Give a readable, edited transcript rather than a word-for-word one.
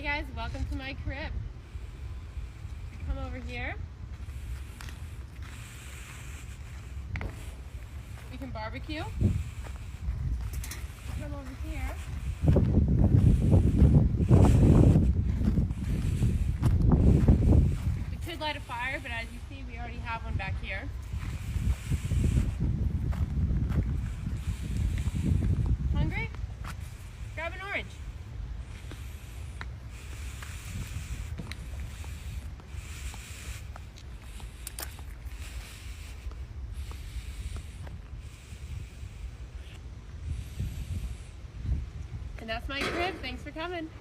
guys, welcome to my crib. Come over here. We can barbecue. Come over here. We could light a fire, but as you see, we already have one back here. Hungry? Grab an orange. And that's my crib. Thanks for coming.